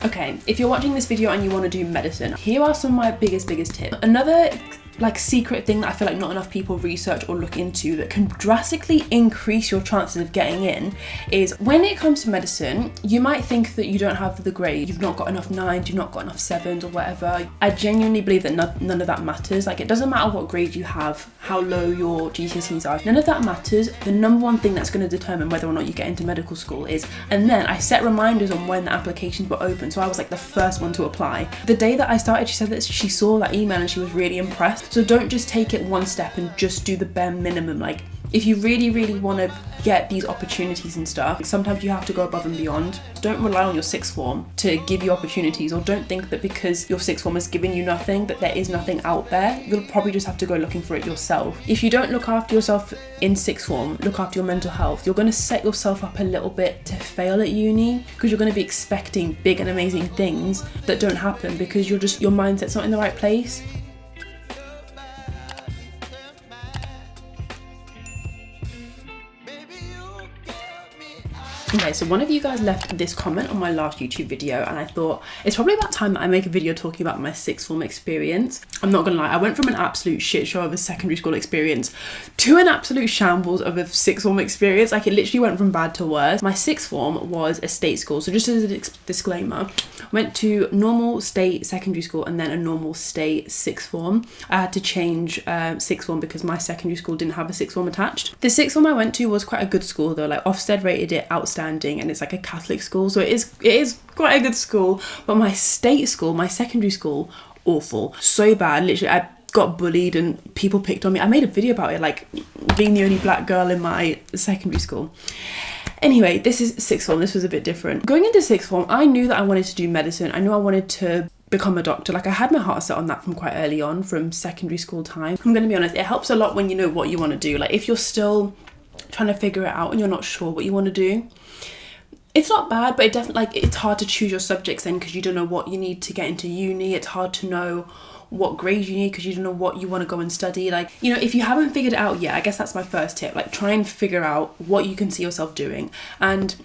Okay, if you're watching this video and you want to do medicine, here are some of my biggest tips. Another secret thing that I feel like not enough people research or look into that can drastically increase your chances of getting in is when it comes to medicine, you might think that you don't have the grade, you've not got enough 9s, you've not got enough 7s or whatever. I genuinely believe that none of that matters. Like, it doesn't matter what grade you have, how low your GCSEs are, none of that matters. The number one thing that's going to determine whether or not you get into medical school is, and then I set reminders on when the applications were open, so I was like the first one to apply. The day that I started, she said that she saw that email and she was really impressed. So don't just take it one step and just do the bare minimum. Like, if you really want to get these opportunities and stuff, sometimes you have to go above and beyond. Don't rely on your sixth form to give you opportunities, or don't think that because your sixth form has given you nothing, that there is nothing out there. You'll probably just have to go looking for it yourself. If you don't look after yourself in sixth form, look after your mental health, you're going to set yourself up a little bit to fail at uni, because you're going to be expecting big and amazing things that don't happen because your mindset's not in the right place. Okay, so one of you guys left this comment on my last YouTube video, and I thought it's probably about time that I make a video talking about my sixth form experience. I'm not gonna lie, I went from an absolute shit show of a secondary school experience to an absolute shambles of a sixth form experience. Like, it literally went from bad to worse. My sixth form was a state school, so just as a disclaimer, went to normal state secondary school and then a normal state sixth form. I had to change sixth form because my secondary school didn't have a sixth form attached. The sixth form I went to was quite a good school though. Like, Ofsted rated it outstanding, and it's like a Catholic school, so it is quite a good school. But my state school, my secondary school, awful, so bad. Literally, I got bullied and people picked on me. I made a video about it, like being the only black girl in my secondary school. Anyway, this is sixth form. This was a bit different. Going into sixth form, I knew that I wanted to do medicine. I knew I wanted to become a doctor. Like, I had my heart set on that from quite early on, from secondary school time. I'm gonna be honest, it helps a lot when you know what you want to do. Like, if you're still trying to figure it out and you're not sure what you want to do, it's not bad, but it definitely, like, it's hard to choose your subjects then because you don't know what you need to get into uni. It's hard to know what grade you need because you don't know what you want to go and study. Like, you know, if you haven't figured it out yet, I guess that's my first tip. Like, try and figure out what you can see yourself doing. And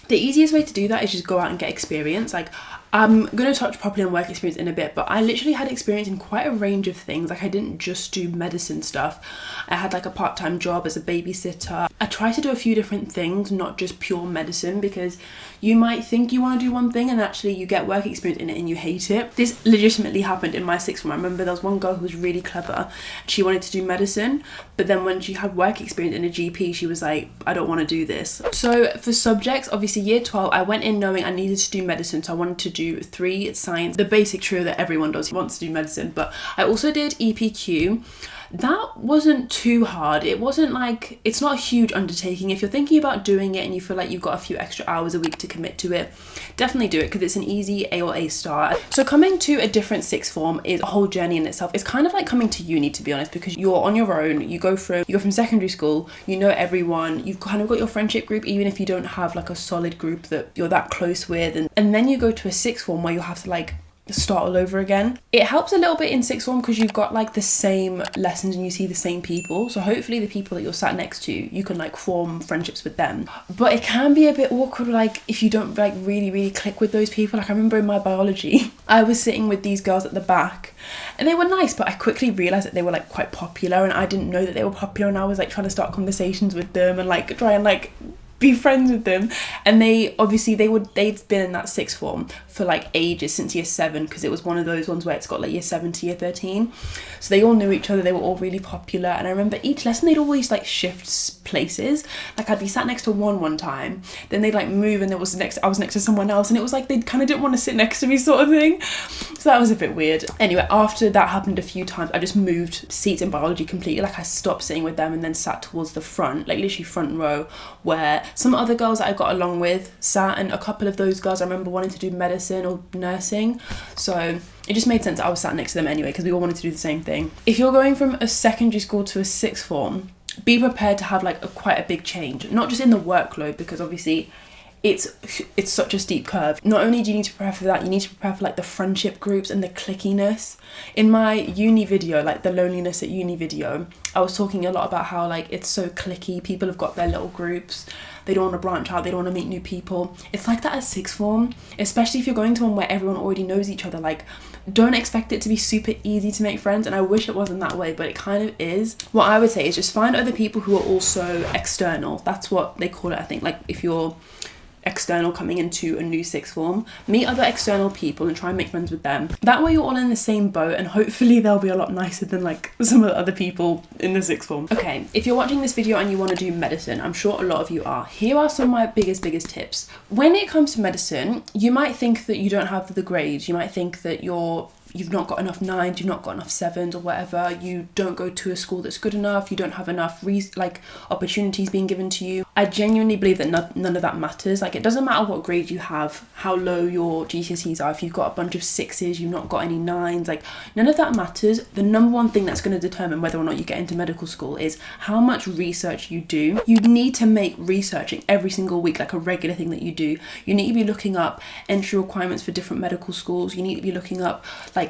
the easiest way to do that is just go out and get experience. Like, I'm going to touch properly on work experience in a bit, but I literally had experience in quite a range of things. Like, I didn't just do medicine stuff. I had like a part-time job as a babysitter. I tried to do a few different things, not just pure medicine, because you might think you want to do one thing and actually you get work experience in it and you hate it. This legitimately happened in my sixth form. I remember there was one girl who was really clever. She wanted to do medicine, but then when she had work experience in a GP, she was like, I don't want to do this. So for subjects, obviously year 12, I went in knowing I needed to do medicine, so I wanted to do 3 science, the basic trio that everyone does who wants to do medicine. But I also did EPQ. That wasn't too hard. It wasn't like, it's not a huge undertaking. If you're thinking about doing it and you feel like you've got a few extra hours a week to commit to it, definitely do it because it's an easy A or A star. So coming to a different sixth form is a whole journey in itself. It's kind of like coming to uni, to be honest, because you're on your own. You go from secondary school, you know everyone, you've kind of got your friendship group, even if you don't have like a solid group that you're that close with, and then you go to a sixth form where you have to like start all over again. It helps a little bit in sixth form because you've got like the same lessons and you see the same people, so hopefully the people that you're sat next to, you can like form friendships with them. But it can be a bit awkward, like if you don't like really click with those people. Like, I remember in my biology, I was sitting with these girls at the back and they were nice, but I quickly realized that they were like quite popular and I didn't know that they were popular, and I was like trying to start conversations with them and like try and like be friends with them. And they'd been in that sixth form for like ages, since year 7, because it was one of those ones where it's got like year 7 to year 13, so they all knew each other, they were all really popular. And I remember each lesson they'd always like shift places. Like, I'd be sat next to one time, then they'd like move and I was next to someone else, and it was like they kind of didn't want to sit next to me, sort of thing. So that was a bit weird. Anyway, after that happened a few times, I just moved seats in biology completely. Like, I stopped sitting with them and then sat towards the front, like literally front row, where some other girls that I got along with sat, and a couple of those girls I remember wanting to do medicine or nursing, so it just made sense that I was sat next to them anyway because we all wanted to do the same thing. If you're going from a secondary school to a sixth form, be prepared to have like quite a big change, not just in the workload, because obviously it's such a steep curve. Not only do you need to prepare for that, you need to prepare for like the friendship groups and the clickiness. In my uni video, like the loneliness at uni video, I was talking a lot about how like it's so clicky, people have got their little groups, they don't want to branch out, they don't want to meet new people. It's like that at sixth form, especially if you're going to one where everyone already knows each other. Like, don't expect it to be super easy to make friends, and I wish it wasn't that way, but it kind of is. What I would say is just find other people who are also external. That's what they call it, I think. Like, if you're external coming into a new sixth form, meet other external people and try and make friends with them. That way you're all in the same boat, and hopefully they'll be a lot nicer than like some of the other people in the sixth form. Okay, if you're watching this video and you want to do medicine, I'm sure a lot of you are, here are some of my biggest tips. When it comes to medicine, you might think that you don't have the grades, you might think that you've not got enough 9s, you've not got enough 7s or whatever, you don't go to a school that's good enough, you don't have enough opportunities being given to you. I genuinely believe that none of that matters. Like, it doesn't matter what grade you have, how low your GCSEs are, if you've got a bunch of 6s, you've not got any 9s, like none of that matters. The number one thing that's going to determine whether or not you get into medical school is how much research you do. You need to make researching every single week like a regular thing that you do. You need to be looking up entry requirements for different medical schools. You need to be looking up like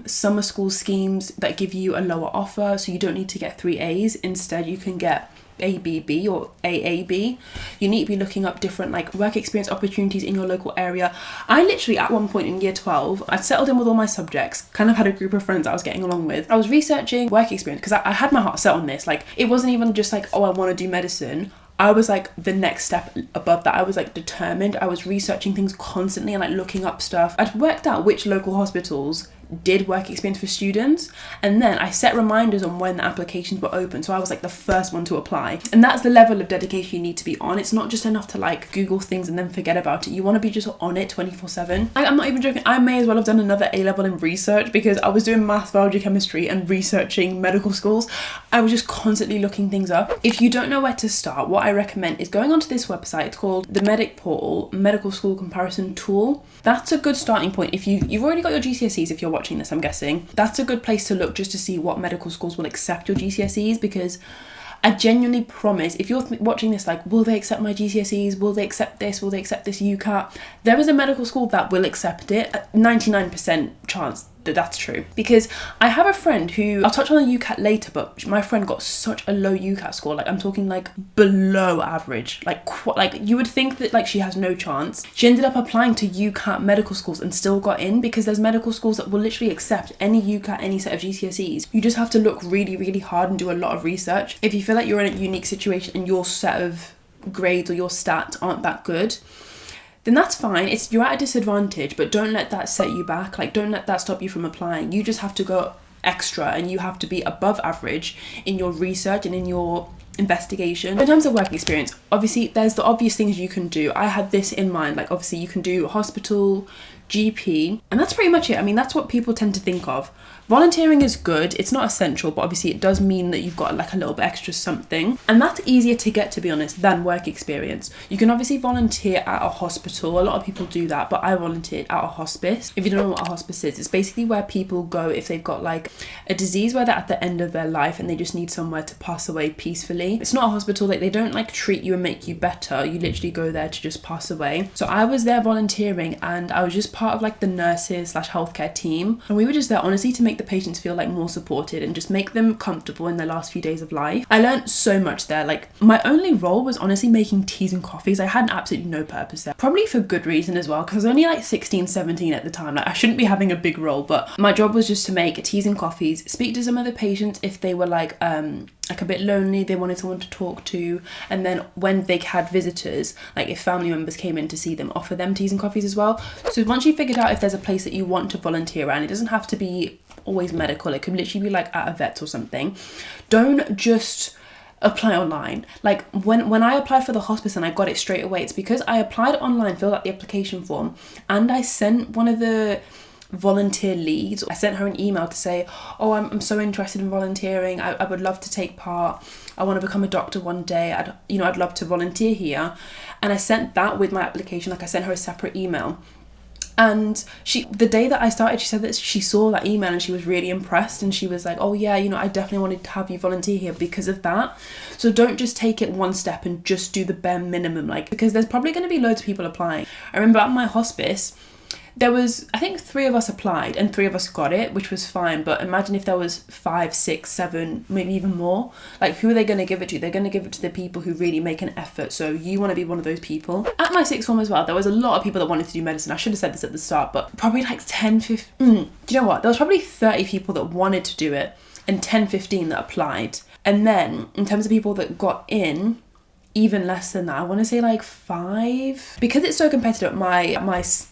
summer school schemes that give you a lower offer, so you don't need to get 3 A's, instead you can get ABB or AAB. You need to be looking up different like work experience opportunities in your local area. I literally at one point in year 12, I'd settled in with all my subjects, kind of had a group of friends that I was getting along with. I was researching work experience because I had my heart set on this. Like, it wasn't even just like, oh, I want to do medicine. I was like the next step above that. I was like determined. I was researching things constantly and like looking up stuff. I'd worked out which local hospitals did work experience for students, and then I set reminders on when the applications were open, so I was like the first one to apply. And that's the level of dedication you need to be on. It's not just enough to like Google things and then forget about it. You want to be just on it 24/7. I'm not even joking, I may as well have done another A-level in research, because I was doing maths, biology, chemistry and researching medical schools. I was just constantly looking things up. If you don't know where to start, what I recommend is going onto this website. It's called the medtok portal, medical school comparison tool. That's a good starting point. If you've already got your GCSEs, if you're watching this, I'm guessing, that's a good place to look just to see what medical schools will accept your GCSEs, because I genuinely promise, if you're watching this like, will they accept my GCSEs? Will they accept this? Will they accept this UCAT? There is a medical school that will accept it. 99% chance that that's true, because I have a friend who, I'll touch on the UCAT later, but my friend got such a low UCAT score. Like, I'm talking like below average, like you would think that like she has no chance. She ended up applying to UCAT medical schools and still got in, because there's medical schools that will literally accept any UCAT, any set of GCSEs. You just have to look really, really hard and do a lot of research. If you feel like you're in a unique situation and your set of grades or your stats aren't that good, then that's fine. You're at a disadvantage, but don't let that set you back. Like, don't let that stop you from applying. You just have to go extra, and you have to be above average in your research and in your investigation. In terms of work experience, obviously there's the obvious things you can do. I had this in mind, like obviously you can do hospital, GP, and that's pretty much it. I mean, that's what people tend to think of. Volunteering is good, it's not essential, but obviously it does mean that you've got like a little bit extra something, and that's easier to get, to be honest, than work experience. You can obviously volunteer at a hospital, a lot of people do that, but I volunteered at a hospice. If you don't know what a hospice is, it's basically where people go if they've got like a disease where they're at the end of their life and they just need somewhere to pass away peacefully. It's not a hospital, like they don't like treat you and make you better, you literally go there to just pass away. So I was there volunteering, and I was just part of like the nurses / healthcare team, and we were just there honestly to make the patients feel like more supported and just make them comfortable in their last few days of life. I learned so much there. Like, my only role was honestly making teas and coffees. I had absolutely no purpose there, probably for good reason as well, because I was only like 16, 17 at the time. Like, I shouldn't be having a big role, but my job was just to make teas and coffees, speak to some other patients if they were like a bit lonely, they wanted someone to talk to, and then when they had visitors, like if family members came in to see them, offer them teas and coffees as well. So once you figured out if there's a place that you want to volunteer at, and it doesn't have to be always medical, it could literally be like at a vet or something, don't just apply online. Like when I applied for the hospice and I got it straight away, it's because I applied online, filled out the application form, and I sent one of the volunteer leads, I sent her an email to say, oh, I'm so interested in volunteering, I would love to take part, I want to become a doctor one day, I'd love to volunteer here. And I sent that with my application. Like, I sent her a separate email, And the day that I started, she said that she saw that email and she was really impressed, and she was like, oh yeah, you know, I definitely wanted to have you volunteer here because of that. So don't just take it one step and just do the bare minimum, like, because there's probably going to be loads of people applying. I remember at my hospice, there was, I think 3 of us applied and 3 of us got it, which was fine. But imagine if there was 5, 6, 7, maybe even more. Like, who are they going to give it to? They're going to give it to the people who really make an effort. So you want to be one of those people. At my sixth form as well, there was a lot of people that wanted to do medicine. I should have said this at the start, but probably like 10, 15. Do you know what? There was probably 30 people that wanted to do it and 10, 15 that applied. And then in terms of people that got in, even less than that. I want to say like 5, because it's so competitive at my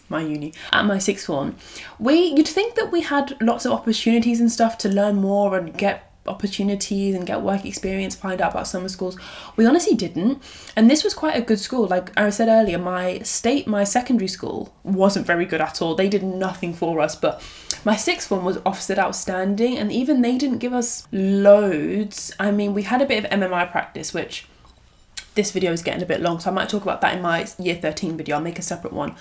uni, at my sixth form. You'd think that we had lots of opportunities and stuff to learn more and get opportunities and get work experience, find out about summer schools. We honestly didn't, and this was quite a good school. Like I said earlier, my secondary school wasn't very good at all. They did nothing for us, but my sixth form was Ofsted outstanding, and even they didn't give us loads. I mean, we had a bit of MMI practice, which this video is getting a bit long, so I might talk about that in my year 13 video. I'll make a separate one.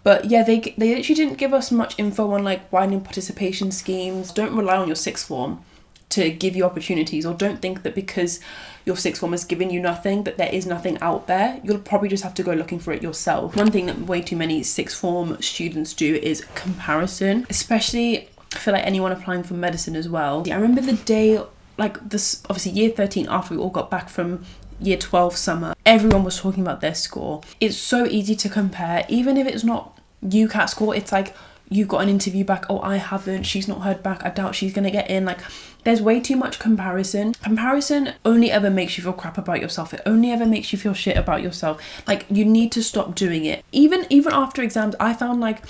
But yeah, they actually didn't give us much info on like widening participation schemes. Don't rely on your sixth form to give you opportunities, or don't think that because your sixth form has given you nothing, that there is nothing out there. You'll probably just have to go looking for it yourself. One thing that way too many sixth form students do is comparison, especially I feel like anyone applying for medicine as well. I remember the day, like this, obviously year 13, after we all got back from year 12 summer, everyone was talking about their score. It's so easy to compare, even if it's not UCAT score. It's like, you got an interview back, oh I haven't, she's not heard back, I doubt she's gonna get in. Like, there's way too much comparison. Comparison only ever makes you feel crap about yourself. It only ever makes you feel shit about yourself. Like, you need to stop doing it. Even after exams, I found, like,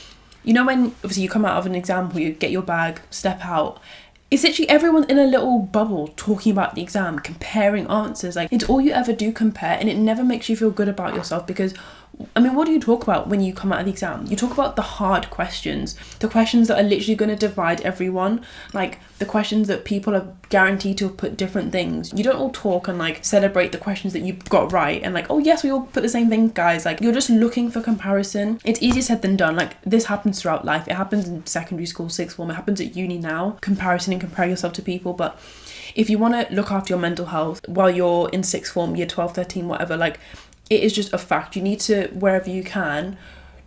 you know, when obviously you come out of an exam, or you get your bag, step out, it's literally everyone's in a little bubble talking about the exam, comparing answers. Like, it's all you ever do, compare, and it never makes you feel good about yourself. Because, I mean, what do you talk about when you come out of the exam? You talk about the hard questions, the questions that are literally going to divide everyone, like the questions that people are guaranteed to have put different things. You don't all talk and like celebrate the questions that you got right and like, oh yes, we all put the same thing, guys. Like, you're just looking for comparison. It's easier said than done. Like, this happens throughout life. It happens in secondary school, sixth form. It happens at uni now. Comparison and compare yourself to people. But if you want to look after your mental health while you're in sixth form, year 12, 13, whatever, like, it is just a fact. You need to, wherever you can,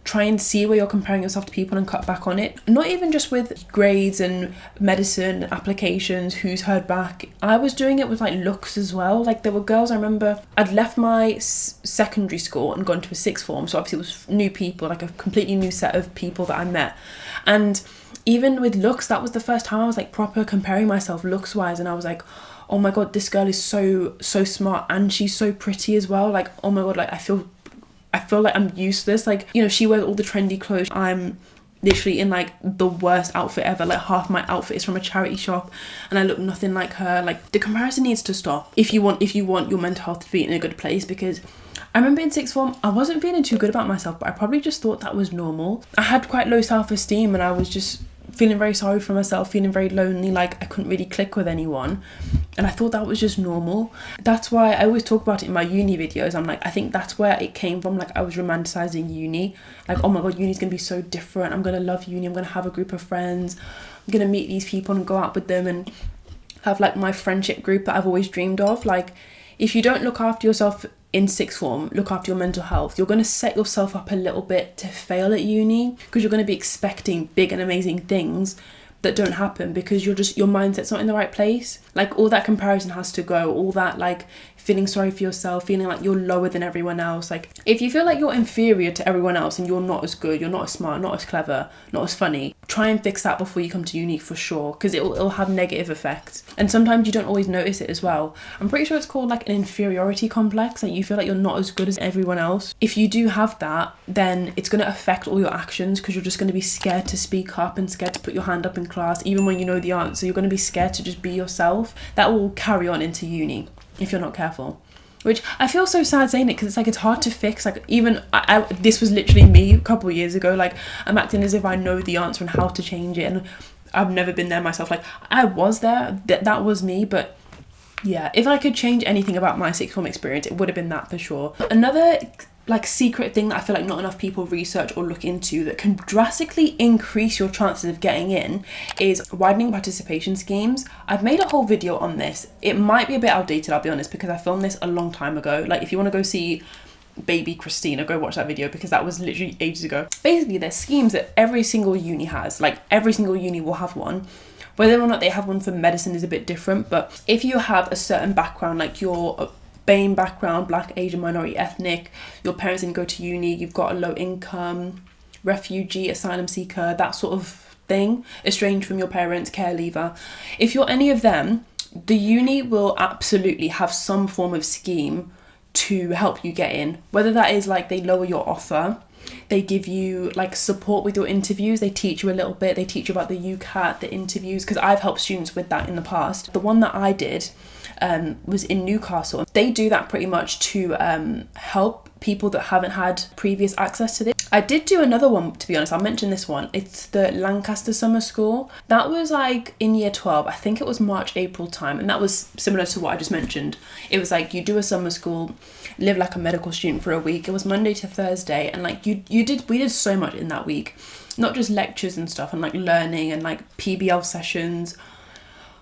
try and see where you're comparing yourself to people and cut back on it. Not even just with grades and medicine applications, who's heard back. I was doing it with like looks as well. Like, there were girls, I remember I'd left my secondary school and gone to a sixth form, so obviously it was new people, like a completely new set of people that I met. And even with looks, that was the first time I was like proper comparing myself looks wise, and I was like, oh my god, this girl is so smart, and she's so pretty as well. Like, oh my god, like I feel like I'm useless. Like, you know, she wears all the trendy clothes, I'm literally in like the worst outfit ever. Like, half my outfit is from a charity shop and I look nothing like her. Like, the comparison needs to stop if you want your mental health to be in a good place. Because I remember in sixth form, I wasn't feeling too good about myself, but I probably just thought that was normal. I had quite low self-esteem and I was just feeling very sorry for myself, feeling very lonely, like I couldn't really click with anyone, and I thought that was just normal. That's why I always talk about it in my uni videos. I'm like, I think that's where it came from. Like, I was romanticizing uni, like, oh my god, uni's gonna be so different, I'm gonna love uni, I'm gonna have a group of friends, I'm gonna meet these people and go out with them and have like my friendship group that I've always dreamed of. Like, if you don't look after yourself in sixth form, look after your mental health, you're going to set yourself up a little bit to fail at uni, because you're going to be expecting big and amazing things that don't happen because your mindset's not in the right place. Like, all that comparison has to go, all that like feeling sorry for yourself, feeling like you're lower than everyone else. Like, if you feel like you're inferior to everyone else and you're not as good, you're not as smart, not as clever, not as funny, try and fix that before you come to uni for sure, because it'll have negative effects. And sometimes you don't always notice it as well. I'm pretty sure it's called like an inferiority complex. Like, you feel like you're not as good as everyone else. If you do have that, then it's going to affect all your actions, because you're just going to be scared to speak up and scared to put your hand up in class, even when you know the answer. You're going to be scared to just be yourself. That will carry on into uni if you're not careful. Which I feel so sad saying it, because it's like, it's hard to fix. Like, even I this was literally me a couple of years ago. Like, I'm acting as if I know the answer and how to change it, and I've never been there myself. Like, I was there, that was me. But yeah, if I could change anything about my sixth form experience, it would have been that for sure. Another like secret thing that I feel like not enough people research or look into that can drastically increase your chances of getting in is widening participation schemes. I've made a whole video on this. It might be a bit outdated, I'll be honest, because I filmed this a long time ago. Like if you want to go see baby Christina, go watch that video because that was literally ages ago. Basically, there's schemes that every single uni has, like every single uni will have one. Whether or not they have one for medicine is a bit different, but if you have a certain background, like your BAME background, Black, Asian, minority, ethnic, your parents didn't go to uni, you've got a low income, refugee, asylum seeker, that sort of thing, estranged from your parents, care leaver. If you're any of them, the uni will absolutely have some form of scheme to help you get in. Whether that is like they lower your offer, they give you like support with your interviews, they teach you a little bit, they teach you about the UCAT, the interviews, because I've helped students with that in the past. The one that I did was in Newcastle. They do that pretty much to help people that haven't had previous access to this. I did do another one, to be honest, I'll mention this one. It's the Lancaster Summer School. That was like in year 12, I think it was March, April time, and that was similar to what I just mentioned. It was like you do a summer school, live like a medical student for a week. It was Monday to Thursday, and like we did so much in that week. Not just lectures and stuff and like learning and like PBL sessions,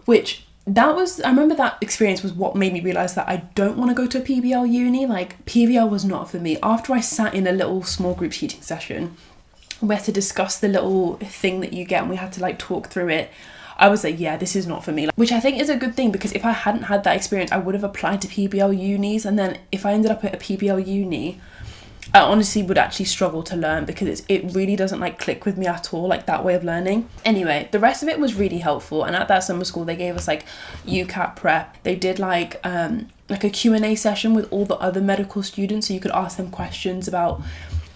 which I remember that experience was what made me realise that I don't want to go to a PBL uni. Like PBL was not for me. After I sat in a little small group teaching session, we had to discuss the little thing that you get and we had to like talk through it. I was like, yeah, this is not for me. Which I think is a good thing, because if I hadn't had that experience, I would have applied to PBL unis. And then if I ended up at a PBL uni, I honestly would actually struggle to learn, because it really doesn't like click with me at all, like that way of learning. Anyway, the rest of it was really helpful, and at that summer school they gave us like UCAT prep. They did like a Q&A session with all the other medical students, so you could ask them questions about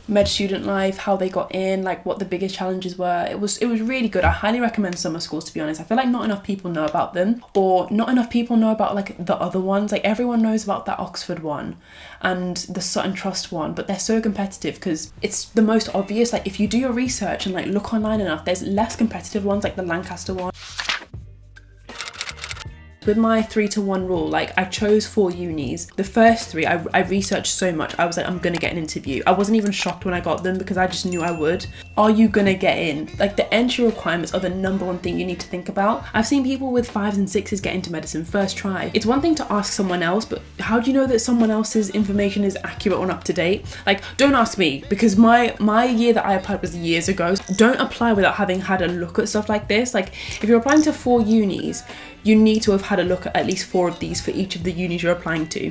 med student life, how they got in, like what the biggest challenges were. It was really good. I highly recommend summer schools, to be honest. I feel like not enough people know about them, or not enough people know about like the other ones. Like everyone knows about that Oxford one and the Sutton Trust one, but they're so competitive because it's the most obvious. Like if you do your research and like look online enough, there's less competitive ones like the Lancaster one. With my 3-to-1 rule, like I chose 4 unis. The first 3, I researched so much. I was like, I'm gonna get an interview. I wasn't even shocked when I got them because I just knew I would. Are you gonna get in? Like the entry requirements are the #1 thing you need to think about. I've seen people with 5s and 6s get into medicine first try. It's one thing to ask someone else, but how do you know that someone else's information is accurate or up to date? Like, don't ask me, because my year that I applied was years ago. Don't apply without having had a look at stuff like this. Like if you're applying to 4 unis, you need to have had a look at least 4 of these for each of the unis you're applying to.